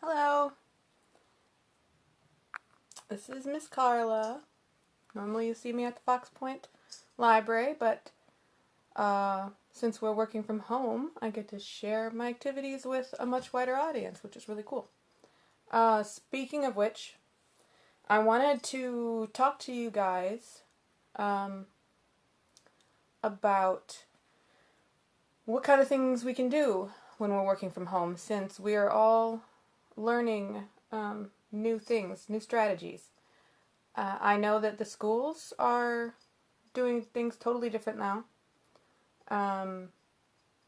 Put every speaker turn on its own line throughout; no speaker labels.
Hello, this is Miss Carla. Normally you see me at the Fox Point Library, but since we're working from home, I get to share my activities with a much wider audience, which is really cool. Speaking of which, I wanted to talk to you guys about what kind of things we can do when we're working from home, since we are all learning new things, new strategies. I know that the schools are doing things totally different now, and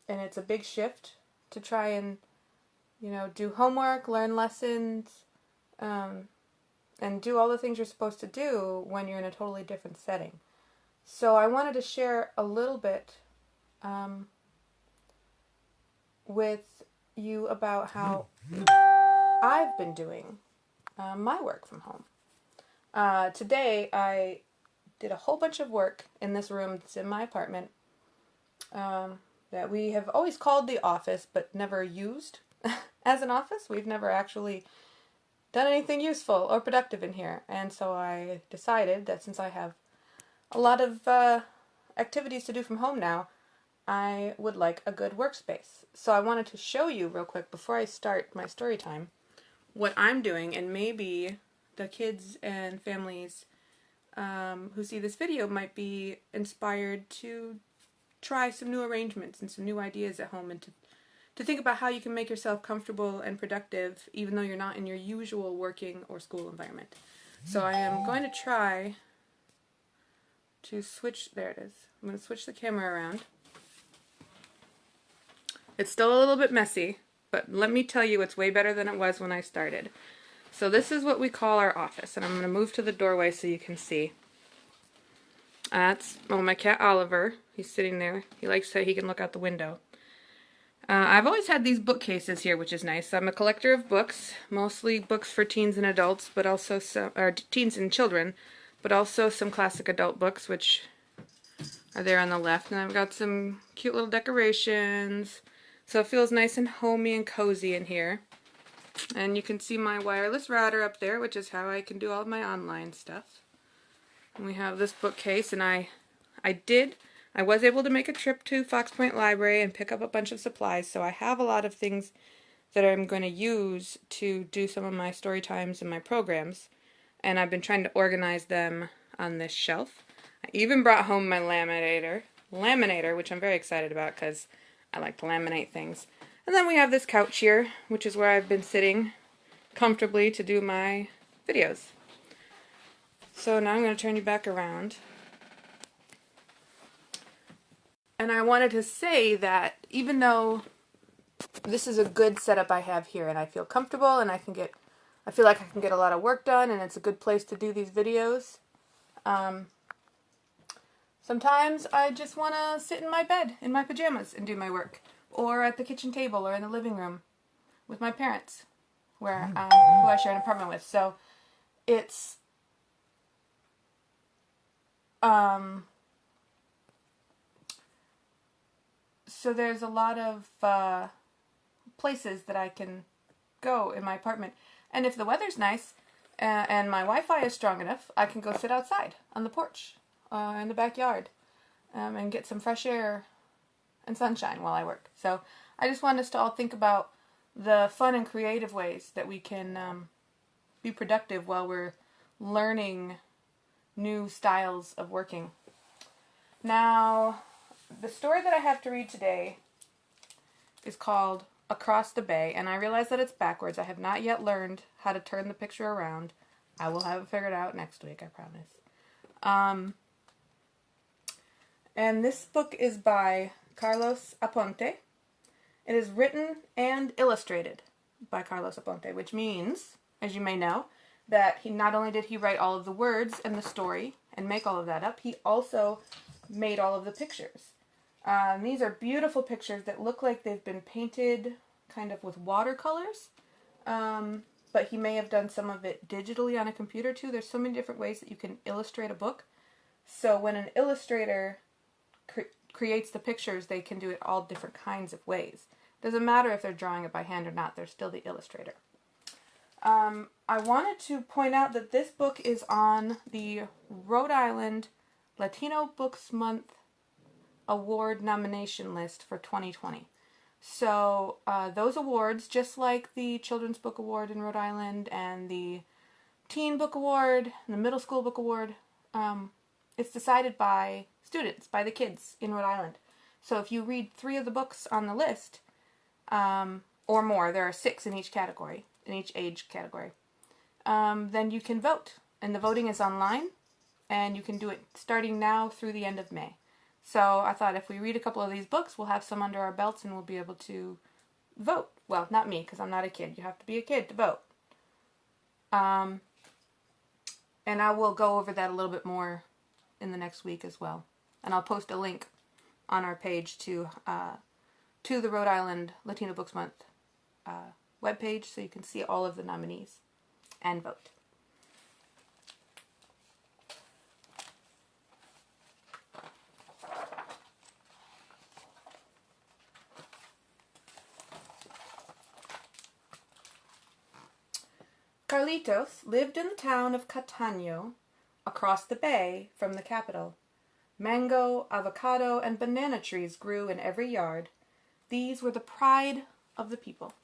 it's a big shift to try and, do homework, learn lessons, and do all the things you're supposed to do when you're in a totally different setting. So I wanted to share a little bit with you about how I've been doing my work from home. Today I did a whole bunch of work in this room that's in my apartment that we have always called the office but never used as an office. We've never actually done anything useful or productive in here, and so I decided that since I have a lot of activities to do from home now, I would like a good workspace. So I wanted to show you real quick before I start my story time what I'm doing, and maybe the kids and families who see this video might be inspired to try some new arrangements and some new ideas at home, and to think about how you can make yourself comfortable and productive even though you're not in your usual working or school environment. So I am going to try to switch, there it is, I'm going to switch the camera around. It's still a little bit messy, but let me tell you, it's way better than it was when I started. So this is what we call our office, and I'm going to move to the doorway so you can see. That's, my cat Oliver. He's sitting there. He likes that he can look out the window. I've always had these bookcases here, which is nice. I'm a collector of books, mostly books for teens and adults, but also teens and children, but also some classic adult books, which are there on the left. And I've got some cute little decorations, so it feels nice and homey and cozy in here. And you can see my wireless router up there, which is how I can do all of my online stuff. And we have this bookcase, and I was able to make a trip to Fox Point Library and pick up a bunch of supplies, so I have a lot of things that I'm going to use to do some of my story times and my programs, and I've been trying to organize them on this shelf. I even brought home my laminator, which I'm very excited about because I like to laminate things. And then we have this couch here, which is where I've been sitting comfortably to do my videos. So now I'm going to turn you back around. And I wanted to say that even though this is a good setup I have here, and I feel comfortable, and I feel like I can get a lot of work done, and it's a good place to do these videos, sometimes I just want to sit in my bed, in my pajamas, and do my work. Or at the kitchen table, or in the living room with my parents, who I share an apartment with. So it's so there's a lot of places that I can go in my apartment. And if the weather's nice and my Wi-Fi is strong enough, I can go sit outside on the porch in the backyard and get some fresh air and sunshine while I work. So I just want us to all think about the fun and creative ways that we can be productive while we're learning new styles of working. Now, the story that I have to read today is called Across the Bay, and I realize that it's backwards. I have not yet learned how to turn the picture around. I will have it figured out next week, I promise. And this book is by Carlos Aponte. It is written and illustrated by Carlos Aponte, which means, as you may know, that he not only did he write all of the words and the story and make all of that up, he also made all of the pictures. These are beautiful pictures that look like they've been painted kind of with watercolors, but he may have done some of it digitally on a computer too. There's so many different ways that you can illustrate a book. So when an illustrator creates the pictures, they can do it all different kinds of ways. Doesn't matter if they're drawing it by hand or not, they're still the illustrator. I wanted to point out that this book is on the Rhode Island Latino Books Month Award nomination list for 2020. So those awards, just like the Children's Book Award in Rhode Island and the Teen Book Award and the Middle School Book Award, it's decided by students, by the kids in Rhode Island. So if you read 3 of the books on the list, or more, there are 6 in each category, in each age category, then you can vote. And the voting is online, and you can do it starting now through the end of May. So I thought if we read a couple of these books, we'll have some under our belts and we'll be able to vote. Well, not me, because I'm not a kid. You have to be a kid to vote. And I will go over that a little bit more in the next week as well. And I'll post a link on our page to the Rhode Island Latino Books Month webpage so you can see all of the nominees and vote. Carlitos lived in the town of Catano, across the bay from the capital. Mango, avocado, and banana trees grew in every yard. These were the pride of the people.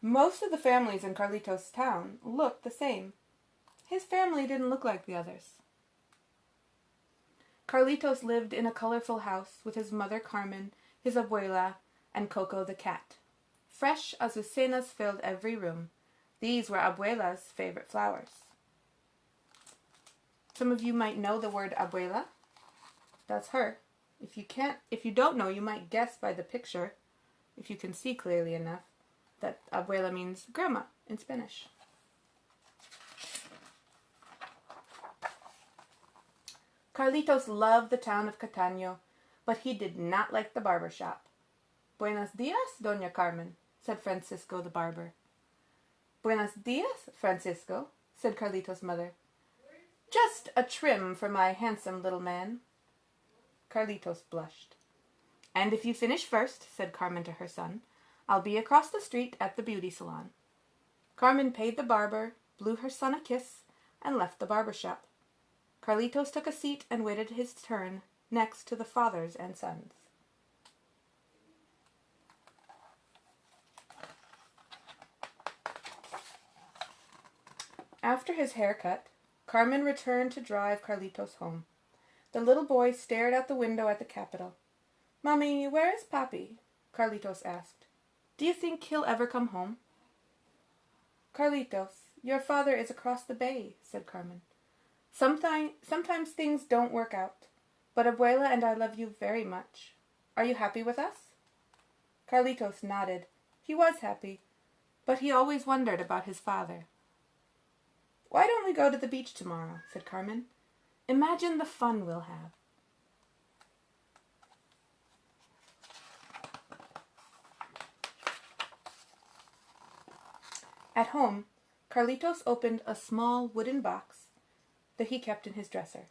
Most of the families in Carlitos' town looked the same. His family didn't look like the others. Carlitos lived in a colorful house with his mother Carmen, his abuela, and Coco the cat. Fresh azucenas filled every room. These were abuela's favorite flowers. Some of you might know the word abuela. That's her. If you don't know, you might guess by the picture, if you can see clearly enough, that abuela means grandma in Spanish. Carlitos loved the town of Catano, but he did not like the barber shop. Buenos dias, Doña Carmen, said Francisco the barber. Buenos dias, Francisco, said Carlitos' mother. Just a trim for my handsome little man. Carlitos blushed. And if you finish first, said Carmen to her son, I'll be across the street at the beauty salon. Carmen paid the barber, blew her son a kiss, and left the barber shop. Carlitos took a seat and waited his turn next to the fathers and sons. After his haircut, Carmen returned to drive Carlitos home. The little boy stared out the window at the Capitol. "Mommy, where is Papi?" Carlitos asked. "Do you think he'll ever come home?" "Carlitos, your father is across the bay," said Carmen. Sometimes things don't work out, but Abuela and I love you very much. Are you happy with us?" Carlitos nodded. He was happy, but he always wondered about his father. "Why don't we go to the beach tomorrow?" said Carmen. "Imagine the fun we'll have." At home, Carlitos opened a small wooden box that he kept in his dresser.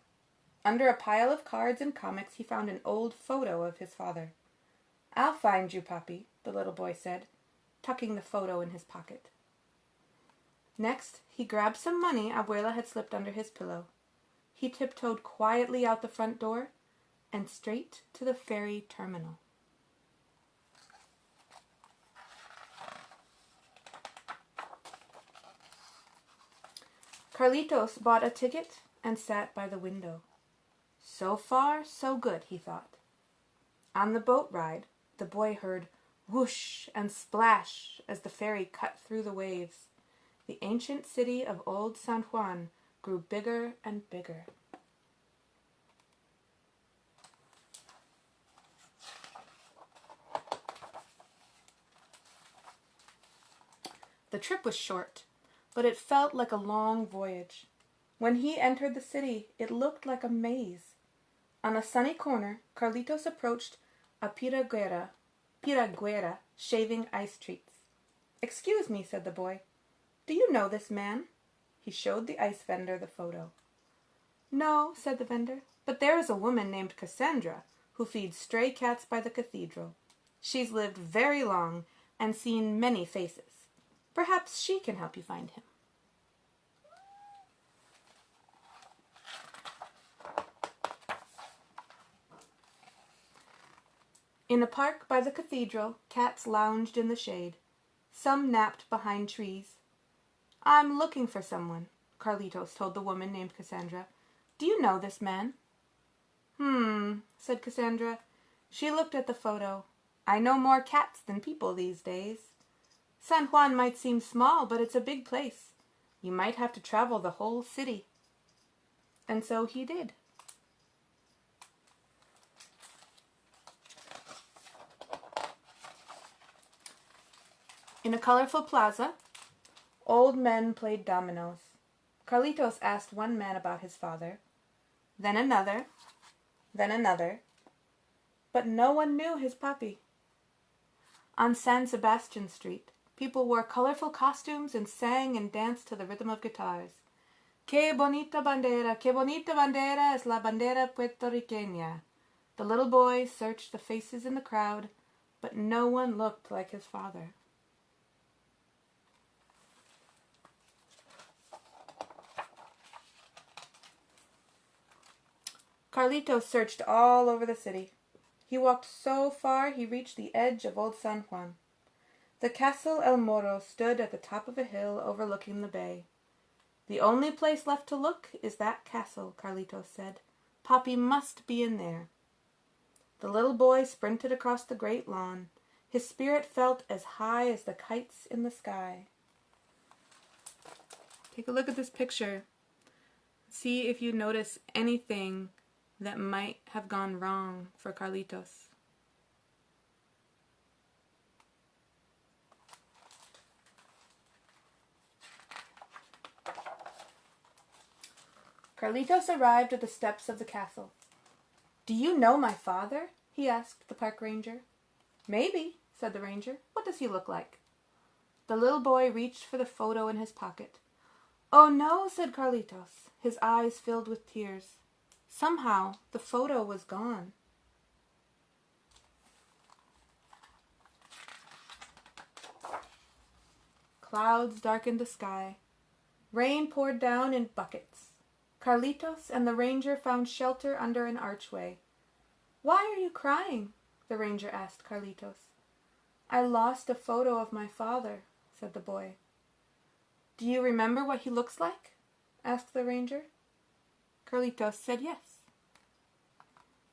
Under a pile of cards and comics, he found an old photo of his father. "I'll find you, Papi," the little boy said, tucking the photo in his pocket. Next, he grabbed some money Abuela had slipped under his pillow. He tiptoed quietly out the front door and straight to the ferry terminal. Carlitos bought a ticket and sat by the window. So far, so good, he thought. On the boat ride, the boy heard whoosh and splash as the ferry cut through the waves. The ancient city of old San Juan grew bigger and bigger. The trip was short, but it felt like a long voyage. When he entered the city, it looked like a maze. On a sunny corner, Carlitos approached a piragüera shaving ice treats. "Excuse me," said the boy. "Do you know this man?" He showed the ice vendor the photo. "No," said the vendor, "but there is a woman named Cassandra who feeds stray cats by the cathedral. She's lived very long and seen many faces. Perhaps she can help you find him. In a park by the cathedral, cats lounged in the shade. Some napped behind trees. "I'm looking for someone," Carlitos told the woman named Cassandra. "Do you know this man?" Said Cassandra. She looked at the photo. "I know more cats than people these days. San Juan might seem small, but it's a big place. You might have to travel the whole city." And so he did. In a colorful plaza, old men played dominoes. Carlitos asked one man about his father, then another, but no one knew his papi. On San Sebastian Street, people wore colorful costumes and sang and danced to the rhythm of guitars. Que bonita bandera es la bandera puertorriqueña. The little boy searched the faces in the crowd, but no one looked like his father. Carlitos searched all over the city. He walked so far he reached the edge of old San Juan. The Castle El Morro stood at the top of a hill overlooking the bay. "The only place left to look is that castle," Carlitos said. "Papi must be in there." The little boy sprinted across the great lawn. His spirit felt as high as the kites in the sky. Take a look at this picture. See if you notice anything that might have gone wrong for Carlitos. Carlitos arrived at the steps of the castle. "Do you know my father?" he asked the park ranger. "Maybe," said the ranger. "What does he look like?" The little boy reached for the photo in his pocket. "Oh no," said Carlitos, his eyes filled with tears. Somehow, the photo was gone. Clouds darkened the sky. Rain poured down in buckets. Carlitos and the ranger found shelter under an archway. "Why are you crying?" the ranger asked Carlitos. "I lost a photo of my father," said the boy. "Do you remember what he looks like?" asked the ranger. Carlitos said yes.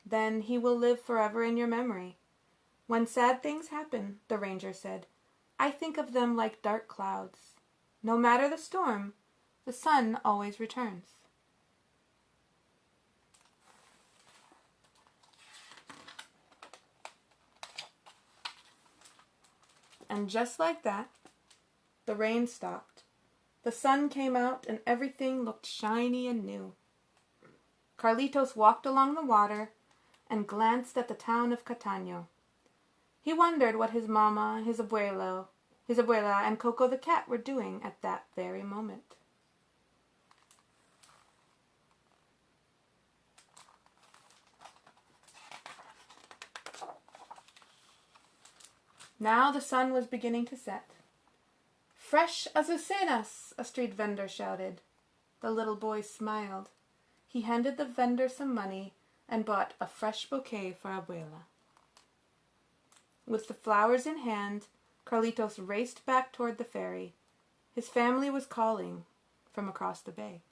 "Then he will live forever in your memory. When sad things happen," the ranger said, "I think of them like dark clouds. No matter the storm, the sun always returns." And just like that, the rain stopped. The sun came out and everything looked shiny and new. Carlitos walked along the water and glanced at the town of Catano. He wondered what his mama, his abuela, and Coco the cat were doing at that very moment. Now the sun was beginning to set. "Fresh azucenas!" a street vendor shouted. The little boy smiled. He handed the vendor some money and bought a fresh bouquet for Abuela. With the flowers in hand, Carlitos raced back toward the ferry. His family was calling from across the bay.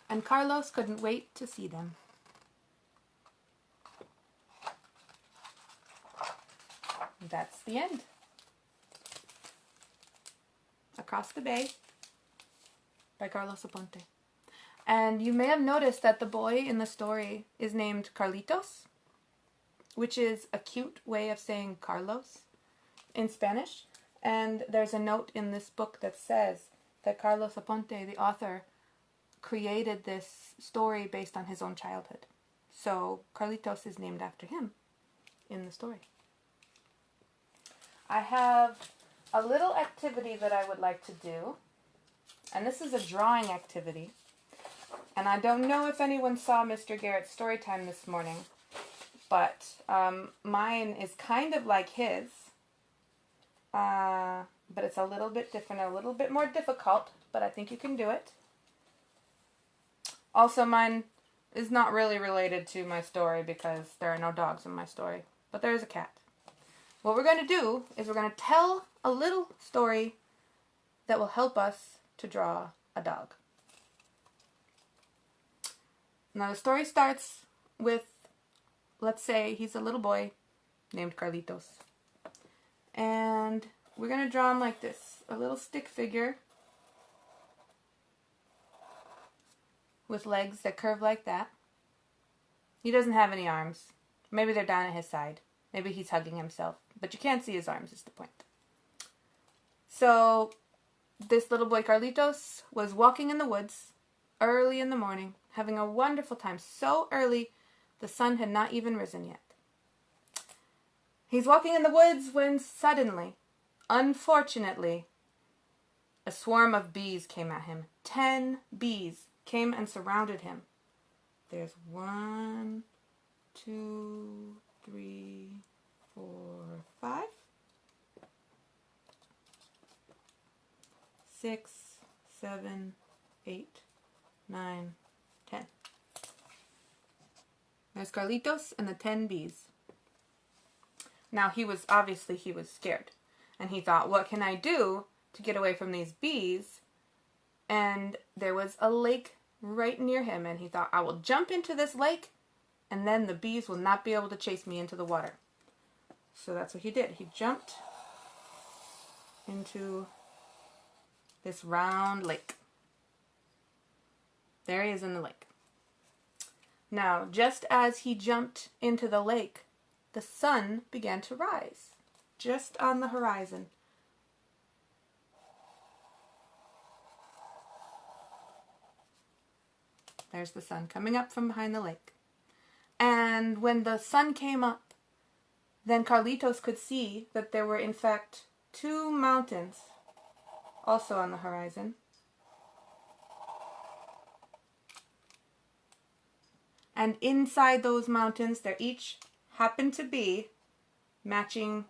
And Carlos couldn't wait to see them. That's the end. Across the Bay by Carlos Aponte. And you may have noticed that the boy in the story is named Carlitos, which is a cute way of saying Carlos in Spanish. And there's a note in this book that says that Carlos Aponte, the author, created this story based on his own childhood. So Carlitos is named after him in the story. I have a little activity that I would like to do, and this is a drawing activity, and I don't know if anyone saw Mr. Garrett's Storytime this morning, but mine is kind of like his, but it's a little bit different, a little bit more difficult, but I think you can do it. Also, mine is not really related to my story because there are no dogs in my story, but there is a cat. What we're going to do is we're going to tell a little story that will help us to draw a dog. Now the story starts with, let's say he's a little boy named Carlitos. And we're going to draw him like this, a little stick figure with legs that curve like that. He doesn't have any arms. Maybe they're down at his side. Maybe he's hugging himself. But you can't see his arms is the point. So this little boy Carlitos was walking in the woods early in the morning, having a wonderful time. So early, the sun had not even risen yet. He's walking in the woods when suddenly, unfortunately, a swarm of bees came at him. 10 bees came and surrounded him. There's 1, 2, 3, 4, 5, 6, 7, 8, 9, 10. There's Carlitos and the 10 bees. Now he was scared. And he thought, what can I do to get away from these bees? And there was a lake right near him, and he thought, I will jump into this lake, and then the bees will not be able to chase me into the water. So that's what he did. He jumped into this round lake. There he is in the lake. Now, just as he jumped into the lake, the sun began to rise, just on the horizon. There's the sun coming up from behind the lake. And when the sun came up, then Carlitos could see that there were in fact 2 mountains also on the horizon. And inside those mountains, there each happened to be matching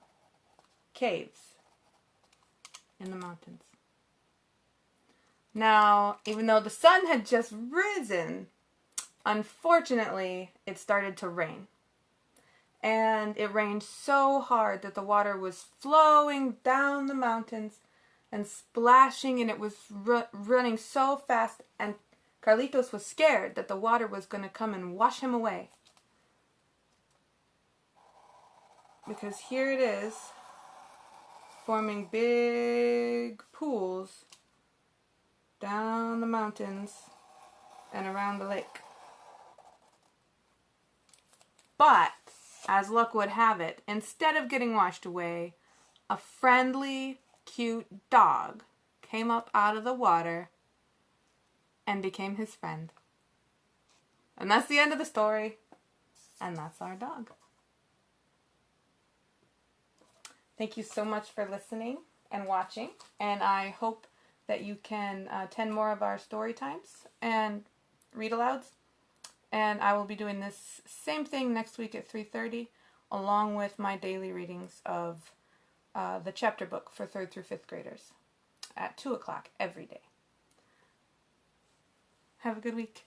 caves in the mountains. Now, even though the sun had just risen, unfortunately, it started to rain. And it rained so hard that the water was flowing down the mountains and splashing, and it was running so fast, and Carlitos was scared that the water was going to come and wash him away. Because here it is, forming big pools down the mountains and around the lake. But, as luck would have it, instead of getting washed away, a friendly, cute dog came up out of the water and became his friend. And that's the end of the story. And that's our dog. Thank you so much for listening and watching. And I hope that you can attend more of our story times and read alouds. And I will be doing this same thing next week at 3:30, along with my daily readings of the chapter book for 3rd through 5th graders at 2 o'clock every day. Have a good week.